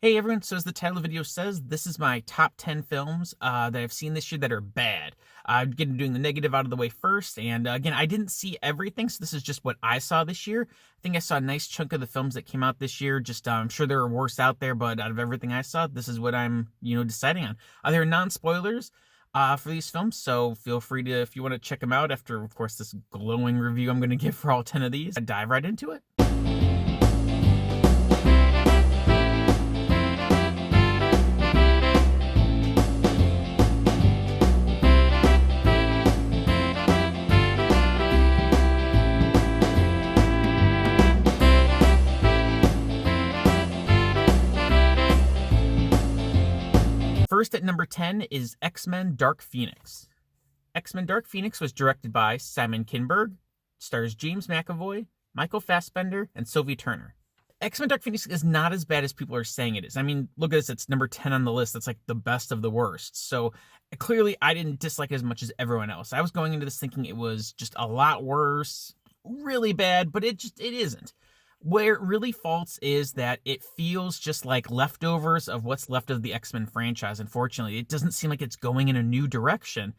Hey everyone, so as the title of the video says, this is my top 10 films that I've seen this year that are bad. I'm doing the negative out of the way first, and again, I didn't see everything, so this is just what I saw this year. I think I saw a nice chunk of the films that came out this year. I'm sure there are worse out there, but out of everything I saw, this is what I'm, deciding on. There are non-spoilers for these films, so feel free to, if you want to check them out after, of course, this glowing review I'm going to give for all 10 of these, dive right into it. First at number 10 is X-Men Dark Phoenix. X-Men Dark Phoenix was directed by Simon Kinberg, stars James McAvoy, Michael Fassbender, and Sophie Turner. X-Men Dark Phoenix is not as bad as people are saying it is. I mean, look at this, it's number 10 on the list. That's like the best of the worst. So clearly I didn't dislike it as much as everyone else. I was going into this thinking it was just a lot worse, really bad, but it isn't. Where it really faults is that it feels just like leftovers of what's left of the X-Men franchise, unfortunately. It doesn't seem like it's going in a new direction.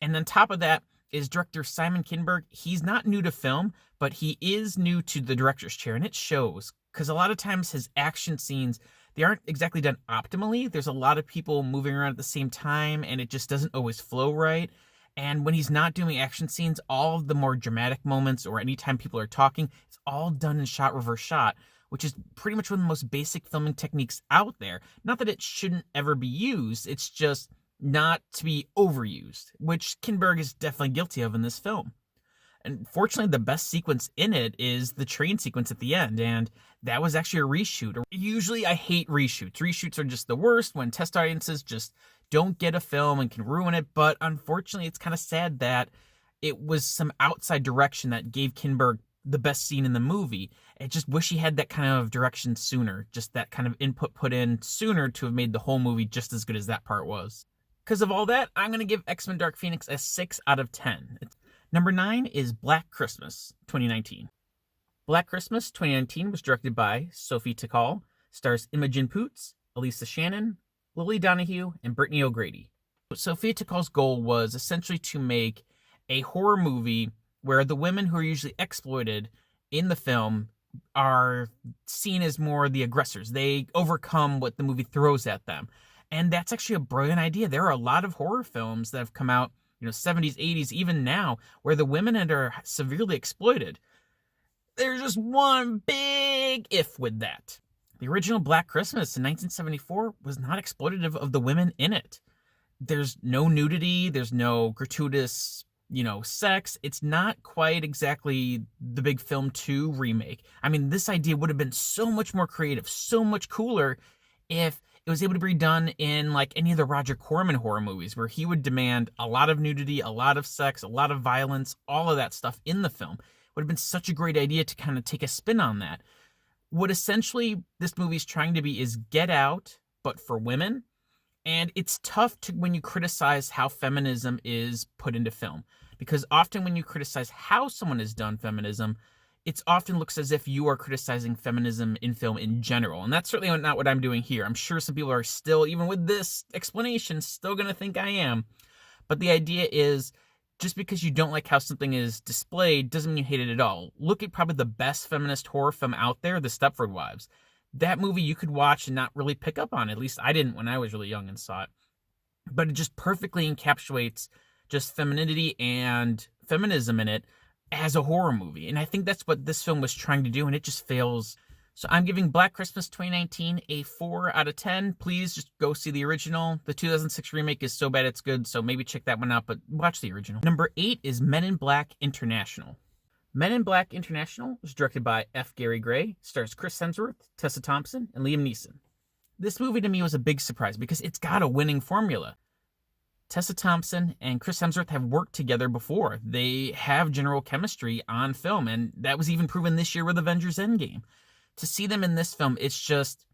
And on top of that is director Simon Kinberg. He's not new to film, but he is new to the director's chair, and it shows. Because a lot of times his action scenes, they aren't exactly done optimally. There's a lot of people moving around at the same time, and it just doesn't always flow right. And when he's not doing action scenes, all of the more dramatic moments or anytime people are talking, it's all done in shot reverse shot, which is pretty much one of the most basic filming techniques out there. Not that it shouldn't ever be used, it's just not to be overused, which Kinberg is definitely guilty of in this film. And fortunately, the best sequence in it is the train sequence at the end, and that was actually a reshoot. Usually I hate reshoots. Reshoots are just the worst when test audiences just don't get a film and can ruin it, but unfortunately it's kind of sad that it was some outside direction that gave Kinberg the best scene in the movie. I just wish he had that kind of direction sooner, just that kind of input put in sooner to have made the whole movie just as good as that part was. Because of all that, I'm going to give X-Men Dark Phoenix a 6 out of 10. Number 9 is Black Christmas, 2019. Black Christmas 2019 was directed by Sophie Takal, stars Imogen Poots, Elisa Shannon, Lily Donahue, and Brittany O'Grady. Sophia Takal's goal was essentially to make a horror movie where the women who are usually exploited in the film are seen as more the aggressors. They overcome what the movie throws at them. And that's actually a brilliant idea. There are a lot of horror films that have come out, 70s, 80s, even now, where the women are severely exploited. There's just one big if with that. The original Black Christmas in 1974 was not exploitative of the women in it. There's no nudity, there's no gratuitous, sex. It's not quite exactly the big film 2 remake. I mean, this idea would have been so much more creative, so much cooler if it was able to be done in like any of the Roger Corman horror movies, where he would demand a lot of nudity, a lot of sex, a lot of violence, all of that stuff in the film. It would have been such a great idea to kind of take a spin on that. What essentially this movie is trying to be is Get Out, but for women. And it's tough when you criticize how feminism is put into film. Because often when you criticize how someone has done feminism, it often looks as if you are criticizing feminism in film in general. And that's certainly not what I'm doing here. I'm sure some people are still, even with this explanation, still going to think I am. But the idea is, just because you don't like how something is displayed doesn't mean you hate it at all. Look at probably the best feminist horror film out there, The Stepford Wives. That movie you could watch and not really pick up on. At least I didn't when I was really young and saw it. But it just perfectly encapsulates just femininity and feminism in it as a horror movie. And I think that's what this film was trying to do, and it just fails. So I'm giving Black Christmas 2019 a 4 out of 10. Please just go see the original. The 2006 remake is so bad it's good, so maybe check that one out, but watch the original. Number 8 is Men in Black International. Men in Black International was directed by F. Gary Gray, stars Chris Hemsworth, Tessa Thompson, and Liam Neeson. This movie to me was a big surprise because it's got a winning formula. Tessa Thompson and Chris Hemsworth have worked together before. They have general chemistry on film, and that was even proven this year with Avengers Endgame. To see them in this film, it's just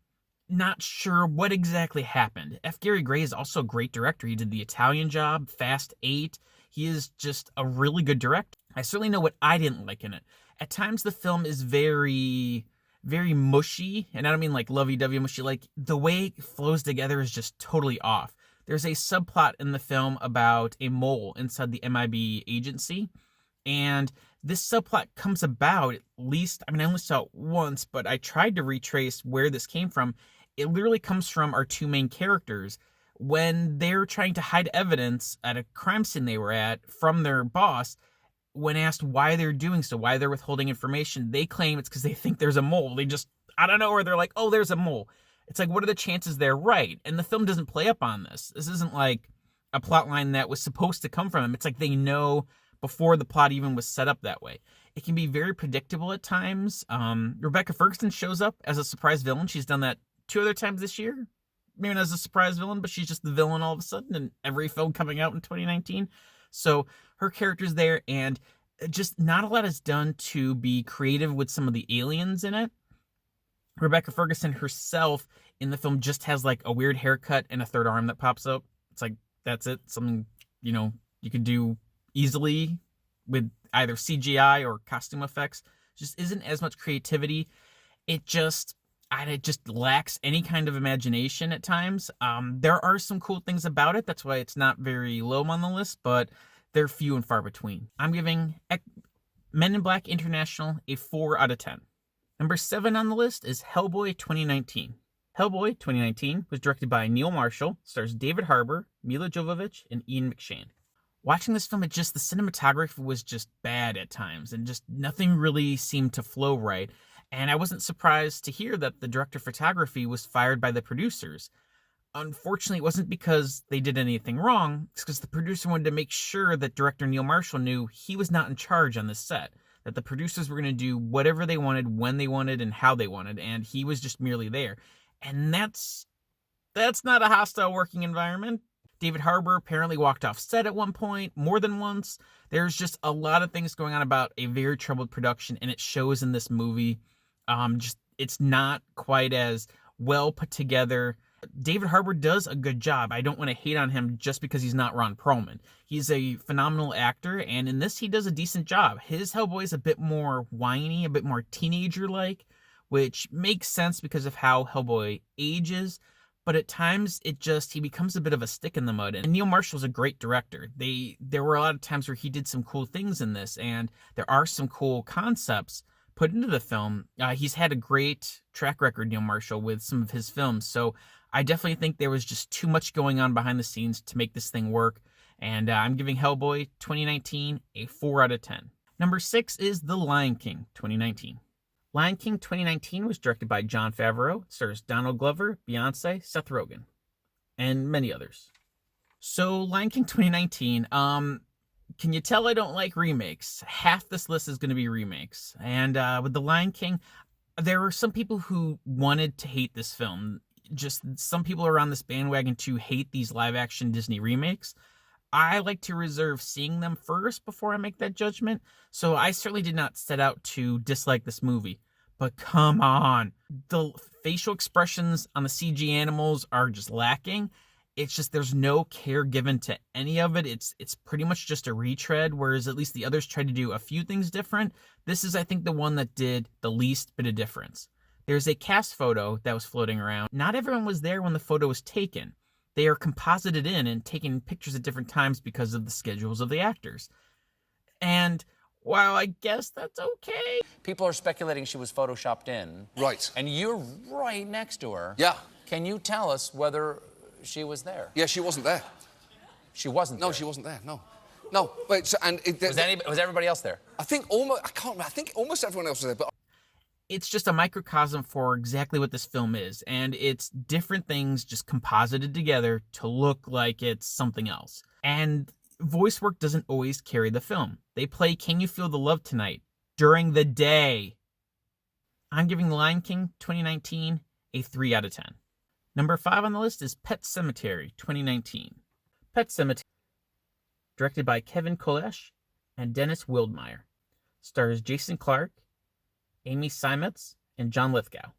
not sure what exactly happened. F. Gary Gray is also a great director. He did The Italian Job, Fast 8. He is just a really good director. I certainly know what I didn't like in it. At times, the film is very very mushy, and I don't mean like lovey-dovey mushy, like the way it flows together is just totally off. There's a subplot in the film about a mole inside the MIB agency, and this subplot comes about, at least, I mean, I only saw it once, but I tried to retrace where this came from. It literally comes from our two main characters. When they're trying to hide evidence at a crime scene they were at from their boss, when asked why they're doing so, why they're withholding information, they claim it's because they think there's a mole. They just, I don't know, or they're like, oh, there's a mole. It's like, what are the chances they're right? And the film doesn't play up on this. This isn't like a plot line that was supposed to come from them. It's like they know before the plot even was set up that way. It can be very predictable at times. Rebecca Ferguson shows up as a surprise villain. She's done that 2 other times this year. Maybe not as a surprise villain, but she's just the villain all of a sudden in every film coming out in 2019. So her character's there, and just not a lot is done to be creative with some of the aliens in it. Rebecca Ferguson herself in the film just has like a weird haircut and a third arm that pops up. It's like, that's it. Something, you could do easily with either CGI or costume effects. Just isn't as much creativity. It just lacks any kind of imagination at times. There are some cool things about it. That's why it's not very low on the list, but they're few and far between. I'm giving Men in Black International a 4 out of 10. Number 7 on the list is Hellboy 2019. Hellboy 2019 was directed by Neil Marshall, stars David Harbour, Mila Jovovich, and Ian McShane. Watching this film, the cinematography was just bad at times, and just nothing really seemed to flow right. And I wasn't surprised to hear that the director of photography was fired by the producers. Unfortunately, it wasn't because they did anything wrong. It's because the producer wanted to make sure that director Neil Marshall knew he was not in charge on this set, that the producers were going to do whatever they wanted, when they wanted, and how they wanted, and he was just merely there. And that's not a hostile working environment. David Harbour apparently walked off set at one point, more than once. There's just a lot of things going on about a very troubled production, and it shows in this movie. It's not quite as well put together. David Harbour does a good job. I don't want to hate on him just because he's not Ron Perlman. He's a phenomenal actor, and in this he does a decent job. His Hellboy is a bit more whiny, a bit more teenager-like, which makes sense because of how Hellboy ages. But at times, he becomes a bit of a stick in the mud. And Neil Marshall's a great director. There were a lot of times where he did some cool things in this, and there are some cool concepts put into the film. He's had a great track record, Neil Marshall, with some of his films. So I definitely think there was just too much going on behind the scenes to make this thing work. And I'm giving Hellboy 2019 a 4 out of 10. Number 6 is The Lion King 2019. Lion King 2019 was directed by Jon Favreau. It stars Donald Glover, Beyonce, Seth Rogen, and many others. So, Lion King 2019, can you tell I don't like remakes? Half this list is going to be remakes. And with The Lion King, there were some people who wanted to hate this film. Just some people are on this bandwagon to hate these live-action Disney remakes. I like to reserve seeing them first before I make that judgment, so I certainly did not set out to dislike this movie. But come on, the facial expressions on the CG animals are just lacking. It's just there's no care given to any of it. It's pretty much just a retread, whereas at least the others tried to do a few things different. This is, I think, the one that did the least bit of difference. There's a cast photo that was floating around. Not everyone was there when the photo was taken. They are composited in and taking pictures at different times because of the schedules of the actors. And while I guess that's okay. People are speculating she was photoshopped in. Right. And you're right next to her. Yeah. Can you tell us whether she was there? Yeah, she wasn't there. She wasn't there? No, she wasn't there, no. No, wait, so, and... Was everybody else there? I think almost everyone else was there, but... It's just a microcosm for exactly what this film is, and it's different things just composited together to look like it's something else. And voice work doesn't always carry the film. They play Can You Feel the Love Tonight during the day. I'm giving The Lion King 2019 a 3 out of 10. Number 5 on the list is Pet Sematary 2019. Pet Sematary, directed by Kevin Kolesh and Dennis Wildmeyer, stars Jason Clarke, Amy Seimetz, and John Lithgow.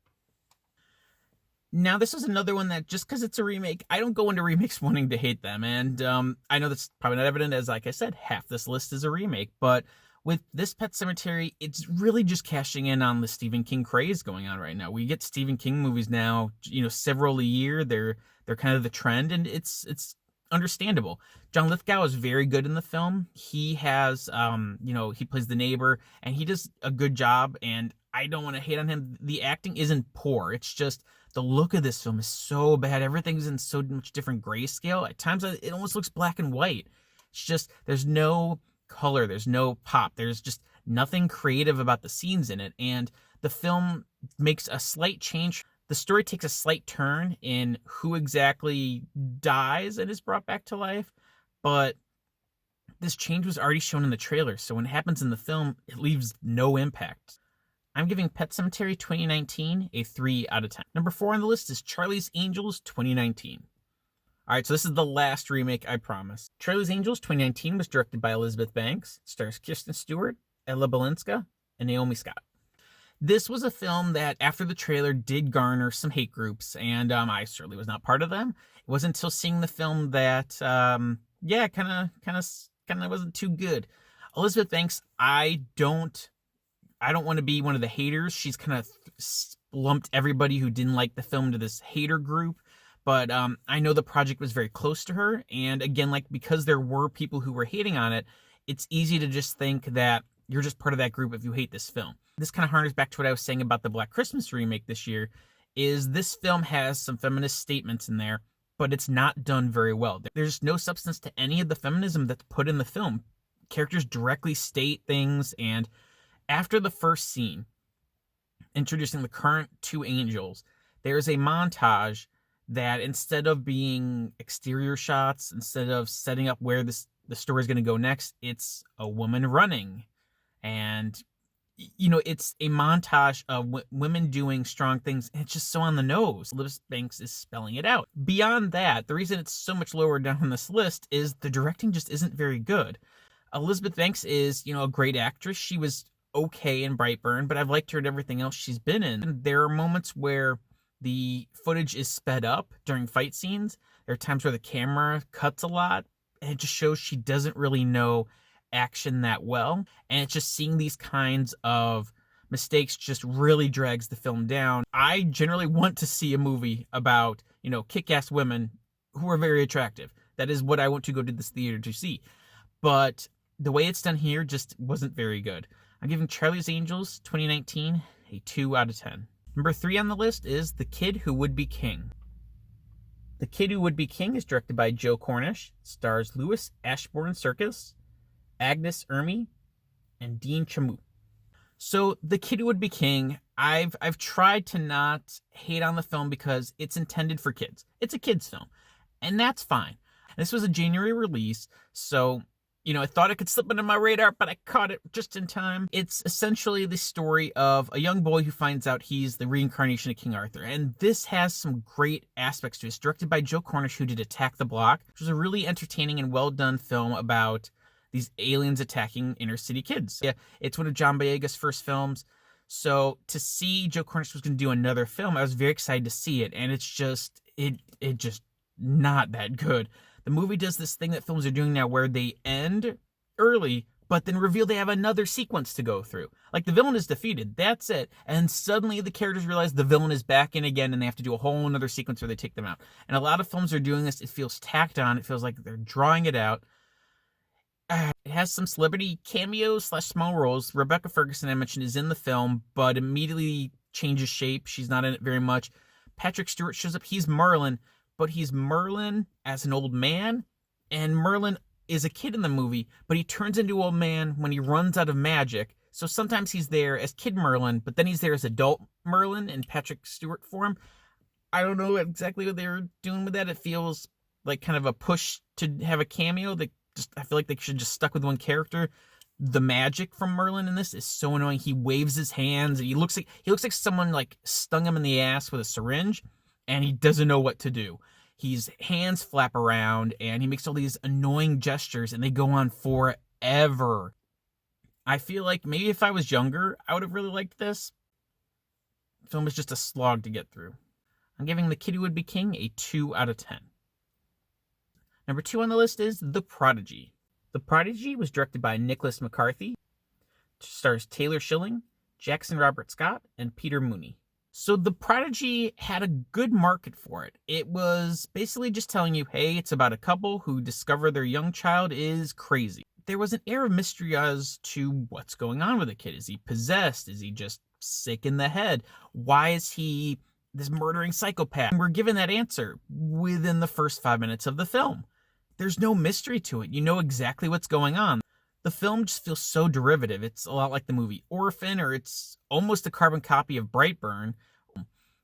Now, this is another one that, just because it's a remake, I don't go into remakes wanting to hate them. And I know that's probably not evident, as like I said, half this list is a remake. But With this Pet Sematary, it's really just cashing in on the Stephen King craze going on right now. We get Stephen King movies now, several a year. They're kind of the trend, and it's understandable. John Lithgow is very good in the film. He has, he plays the neighbor, and he does a good job. And I don't want to hate on him. The acting isn't poor. It's just the look of this film is so bad. Everything's in so much different grayscale. At times, it almost looks black and white. It's just there's no color, there's no pop, there's just nothing creative about the scenes in it. And the film makes a slight change. The story takes a slight turn in who exactly dies and is brought back to life, but this change was already shown in the trailer, so when it happens in the film, it leaves no impact. I'm giving Pet Sematary 2019 a 3 out of 10. Number 4 on the list is Charlie's Angels 2019. All right, so this is the last remake, I promise. Charlie's Angels 2019 was directed by Elizabeth Banks, stars Kirsten Stewart, Ella Balinska, and Naomi Scott. This was a film that, after the trailer, did garner some hate groups, and I certainly was not part of them. It wasn't until seeing the film that, kind of wasn't too good. Elizabeth Banks, I don't want to be one of the haters. She's kind of lumped everybody who didn't like the film to this hater group. But I know the project was very close to her. And again, because there were people who were hating on it, it's easy to just think that you're just part of that group if you hate this film. This kind of harners back to what I was saying about the Black Christmas remake this year, is this film has some feminist statements in there, but it's not done very well. There's no substance to any of the feminism that's put in the film. Characters directly state things, and after the first scene, introducing the current two angels, there's a montage that, instead of being exterior shots, instead of setting up where the story is going to go next, it's a woman running. And, it's a montage of women doing strong things, and it's just so on the nose. Elizabeth Banks is spelling it out. Beyond that, the reason it's so much lower down on this list is the directing just isn't very good. Elizabeth Banks is, a great actress. She was okay in Brightburn, but I've liked her in everything else she's been in. And there are moments where the footage is sped up during fight scenes. There are times where the camera cuts a lot, and it just shows she doesn't really know action that well. And it's just seeing these kinds of mistakes just really drags the film down. I generally want to see a movie about, kick-ass women who are very attractive. That is what I want to go to this theater to see. But the way it's done here just wasn't very good. I'm giving Charlie's Angels 2019 a 2 out of 10. Number 3 on the list is The Kid Who Would Be King. The Kid Who Would Be King is directed by Joe Cornish, stars Louis Ashbourne Circus, Agnes Ermi, and Dean Chamoot. So The Kid Who Would Be King, I've tried to not hate on the film because it's intended for kids. It's a kids film, and that's fine. This was a January release, so I thought it could slip under my radar, but I caught it just in time. It's essentially the story of a young boy who finds out he's the reincarnation of King Arthur. And this has some great aspects to it. It's directed by Joe Cornish, who did Attack the Block, which was a really entertaining and well-done film about these aliens attacking inner-city kids. Yeah, it's one of John Boyega's first films. So to see Joe Cornish was going to do another film, I was very excited to see it. And it's just, it just not that good. The movie does this thing that films are doing now where they end early, but then reveal they have another sequence to go through. Like, the villain is defeated, that's it. And suddenly the characters realize the villain is back in again, and they have to do a whole another sequence where they take them out. And a lot of films are doing this. It feels tacked on. It feels like they're drawing it out. It has some celebrity cameos / small roles. Rebecca Ferguson, I mentioned, is in the film, but immediately changes shape. She's not in it very much. Patrick Stewart shows up. He's Merlin, but he's Merlin as an old man, and Merlin is a kid in the movie, but he turns into an old man when he runs out of magic. So sometimes he's there as Kid Merlin, but then he's there as adult Merlin in Patrick Stewart form. I don't know exactly what they were doing with that. It feels like kind of a push to have a cameo. I feel like they should just stuck with one character. The magic from Merlin in this is so annoying. He waves his hands, and he looks like someone stung him in the ass with a syringe, and he doesn't know what to do. His hands flap around, and he makes all these annoying gestures, and they go on forever. I feel like maybe if I was younger, I would have really liked this. The film is just a slog to get through. I'm giving The Kid Who Would Be King a 2 out of 10. Number 2 on the list is The Prodigy. The Prodigy was directed by Nicholas McCarthy, Stars Taylor Schilling, Jackson Robert Scott, and Peter Mooney. So The Prodigy had a good market for it. It was basically just telling you, hey, it's about a couple who discover their young child is crazy. There was an air of mystery as to what's going on with the kid. Is he possessed? Is he just sick in the head? Why is he this murdering psychopath? And we're given that answer within the first 5 minutes of the film. There's no mystery to it. You know exactly what's going on. The film just feels so derivative. It's a lot like the movie Orphan, or it's almost a carbon copy of Brightburn.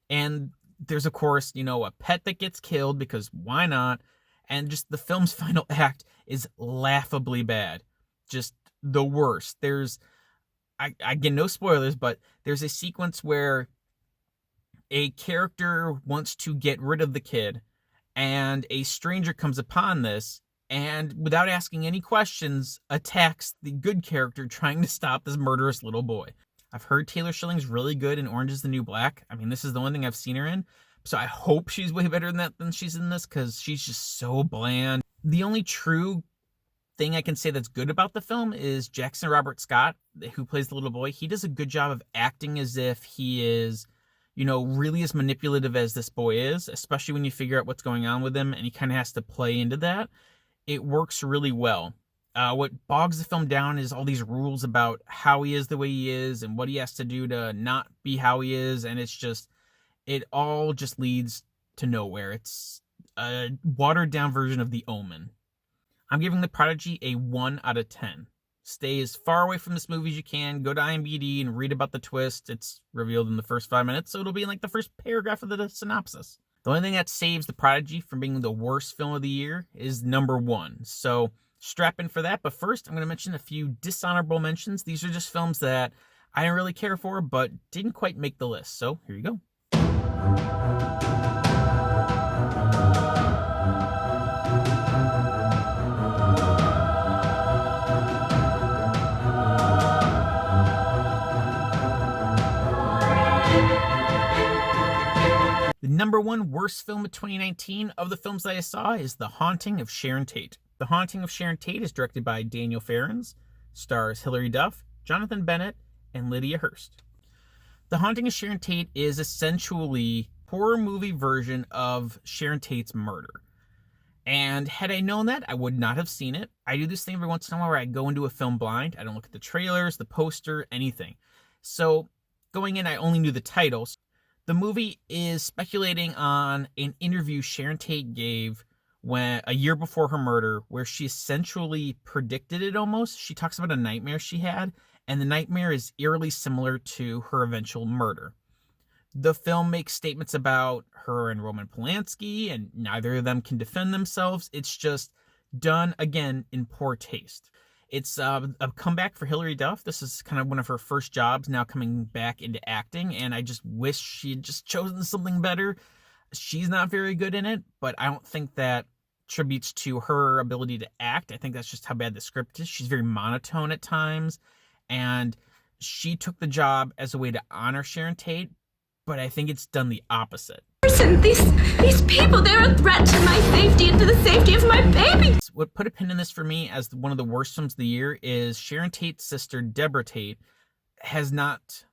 And there's, of course, a pet that gets killed, because why not? And just the film's final act is laughably bad. Just the worst. I get no spoilers, but there's a sequence where a character wants to get rid of the kid, and a stranger comes upon this, and without asking any questions, attacks the good character trying to stop this murderous little boy. I've heard Taylor Schilling's really good in Orange is the New Black. I mean, this is the only thing I've seen her in, so I hope she's way better than that than she's in this, because she's just so bland. The only true thing I can say that's good about the film is Jackson Robert Scott, who plays the little boy. He does a good job of acting as if he is, really as manipulative as this boy is, especially when you figure out what's going on with him, and he kind of has to play into that. It works really well. What bogs the film down is all these rules about how he is the way he is and what he has to do to not be how he is, and it all just leads to nowhere. It's a watered down version of The Omen. I'm giving The Prodigy a 1 out of 10. Stay as far away from this movie as you can. Go to IMDb and read about the twist. It's revealed in the first 5 minutes, so it'll be in like the first paragraph of the synopsis. The only thing that saves The Prodigy from being the worst film of the year is number 1. So strap in for that. But first, I'm going to mention a few dishonorable mentions. These are just films that I didn't really care for, but didn't quite make the list. So here you go. The number 1 worst film of 2019 of the films that I saw is The Haunting of Sharon Tate. The Haunting of Sharon Tate is directed by Daniel Farrens, stars Hilary Duff, Jonathan Bennett, and Lydia Hurst. The Haunting of Sharon Tate is essentially a horror movie version of Sharon Tate's murder. And had I known that, I would not have seen it. I do this thing every once in a while where I go into a film blind. I don't look at the trailers, the poster, anything. So going in, I only knew the title. The movie is speculating on an interview Sharon Tate gave a year before her murder, where she essentially predicted it almost. She talks about a nightmare she had, and the nightmare is eerily similar to her eventual murder. The film makes statements about her and Roman Polanski, and neither of them can defend themselves. It's just done, again, in poor taste. It's a comeback for Hilary Duff. This is kind of one of her first jobs now coming back into acting, and I just wish she had just chosen something better. She's not very good in it, but I don't think that tributes to her ability to act. I think that's just how bad the script is. She's very monotone at times, and she took the job as a way to honor Sharon Tate, but I think it's done the opposite. These people, they're a threat to my safety and to the safety of my baby. What put a pin in this for me as one of the worst films of the year is Sharon Tate's sister, Deborah Tate, has not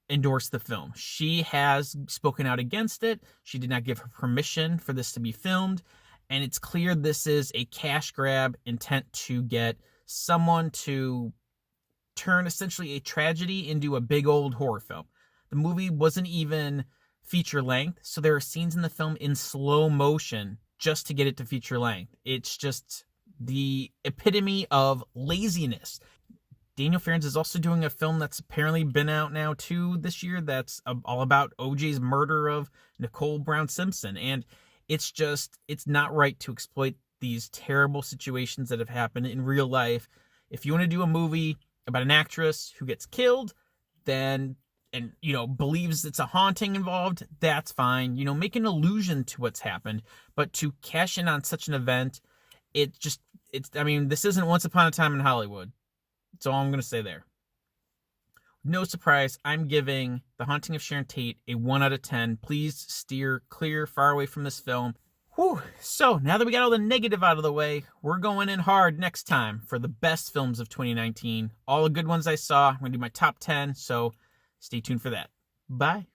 endorsed the film. She has spoken out against it. She did not give her permission for this to be filmed. And it's clear this is a cash grab intent to get someone to turn essentially a tragedy into a big old horror film. The movie wasn't even feature length, so there are scenes in the film in slow motion just to get it to feature length. It's just the epitome of laziness. Daniel Farrens is also doing a film that's apparently been out now too this year that's all about OJ's murder of Nicole Brown Simpson, and it's not right to exploit these terrible situations that have happened in real life. If you want to do a movie about an actress who gets killed, then believes it's a haunting involved, that's fine. Make an allusion to what's happened, but to cash in on such an event, this isn't Once Upon a Time in Hollywood. That's all I'm going to say there. No surprise, I'm giving The Haunting of Sharon Tate a 1 out of 10. Please steer clear, far away from this film. Whew. So now that we got all the negative out of the way, we're going in hard next time for the best films of 2019. All the good ones I saw. I'm going to do my top 10, so stay tuned for that. Bye.